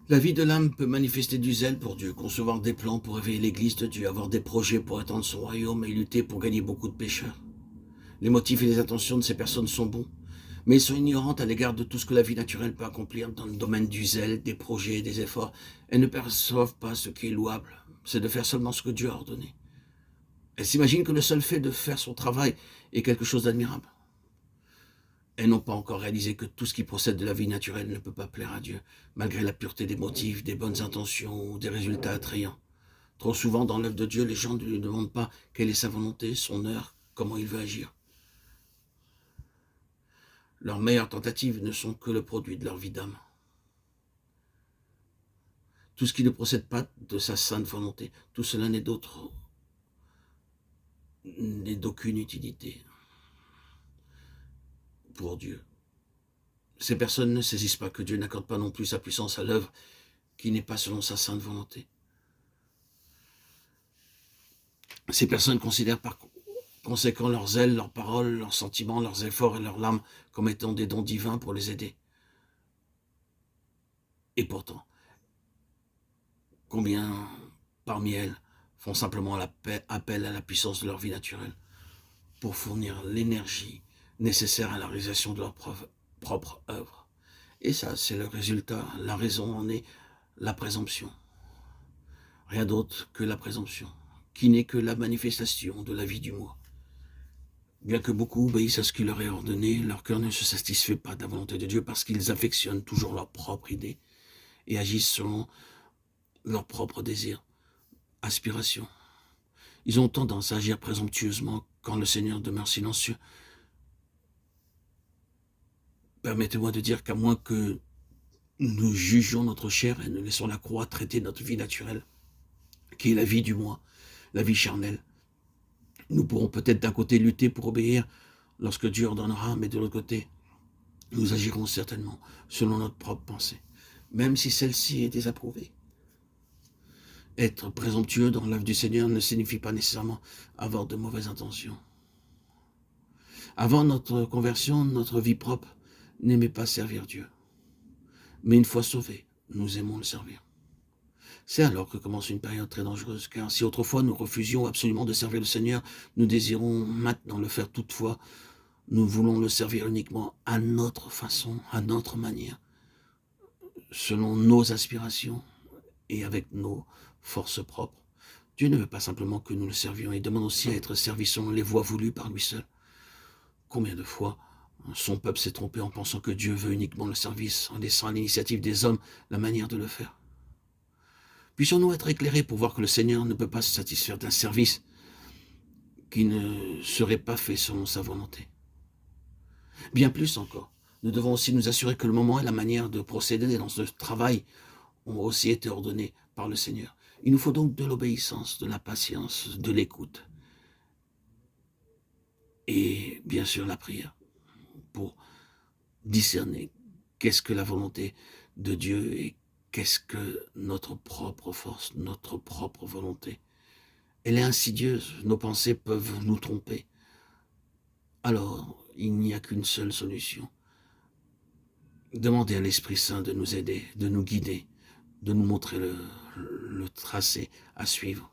La vie de l'âme peut manifester du zèle pour Dieu, concevoir des plans pour éveiller l'Église de Dieu, avoir des projets pour étendre son royaume et lutter pour gagner beaucoup de pécheurs. Les motifs et les intentions de ces personnes sont bons, mais elles sont ignorantes à l'égard de tout ce que la vie naturelle peut accomplir dans le domaine du zèle, des projets et des efforts. Elles ne perçoivent pas ce qui est louable, c'est de faire seulement ce que Dieu a ordonné. Elles s'imaginent que le seul fait de faire son travail est quelque chose d'admirable. Elles n'ont pas encore réalisé que tout ce qui procède de la vie naturelle ne peut pas plaire à Dieu, malgré la pureté des motifs, des bonnes intentions ou des résultats attrayants. Trop souvent, dans l'œuvre de Dieu, les gens ne lui demandent pas quelle est sa volonté, son heure, comment il veut agir. Leurs meilleures tentatives ne sont que le produit de leur vie d'âme. Tout ce qui ne procède pas de sa sainte volonté, tout cela n'est d'aucune utilité pour Dieu. Ces personnes ne saisissent pas que Dieu n'accorde pas non plus sa puissance à l'œuvre qui n'est pas selon sa sainte volonté. Ces personnes considèrent par conséquent leurs zèle, leurs paroles, leurs sentiments, leurs efforts et leurs larmes comme étant des dons divins pour les aider. Et pourtant, combien parmi elles font simplement appel à la puissance de leur vie naturelle pour fournir l'énergie nécessaire à la réalisation de leur propre œuvre. Et ça, c'est le résultat. La raison en est la présomption. Rien d'autre que la présomption, qui n'est que la manifestation de la vie du moi. Bien que beaucoup obéissent à ce qui leur est ordonné, leur cœur ne se satisfait pas de la volonté de Dieu parce qu'ils affectionnent toujours leur propre idée et agissent selon leurs propres désirs, aspirations. Ils ont tendance à agir présomptueusement quand le Seigneur demeure silencieux. Permettez-moi de dire qu'à moins que nous jugions notre chair et nous laissons la croix traiter notre vie naturelle, qui est la vie du moi, la vie charnelle, nous pourrons peut-être d'un côté lutter pour obéir lorsque Dieu ordonnera, mais de l'autre côté, nous agirons certainement selon notre propre pensée, même si celle-ci est désapprouvée. Être présomptueux dans l'œuvre du Seigneur ne signifie pas nécessairement avoir de mauvaises intentions. Avant notre conversion, notre vie propre n'aimait pas servir Dieu. Mais une fois sauvés, nous aimons le servir. C'est alors que commence une période très dangereuse, car si autrefois nous refusions absolument de servir le Seigneur, nous désirons maintenant le faire toutefois. Nous voulons le servir uniquement à notre façon, à notre manière, selon nos aspirations et avec nos forces propres. Dieu ne veut pas simplement que nous le servions, il demande aussi à être servi selon les voies voulues par lui seul. Combien de fois son peuple s'est trompé en pensant que Dieu veut uniquement le service, en laissant à l'initiative des hommes la manière de le faire. Puissions-nous être éclairés pour voir que le Seigneur ne peut pas se satisfaire d'un service qui ne serait pas fait selon sa volonté. Bien plus encore, nous devons aussi nous assurer que le moment et la manière de procéder dans ce travail ont aussi été ordonnés par le Seigneur. Il nous faut donc de l'obéissance, de la patience, de l'écoute et bien sûr la prière pour discerner qu'est-ce que la volonté de Dieu et qu'est-ce que notre propre force, notre propre volonté. Elle est insidieuse, nos pensées peuvent nous tromper. Alors, il n'y a qu'une seule solution. Demander à l'Esprit Saint de nous aider, de nous guider, de nous montrer le tracé à suivre.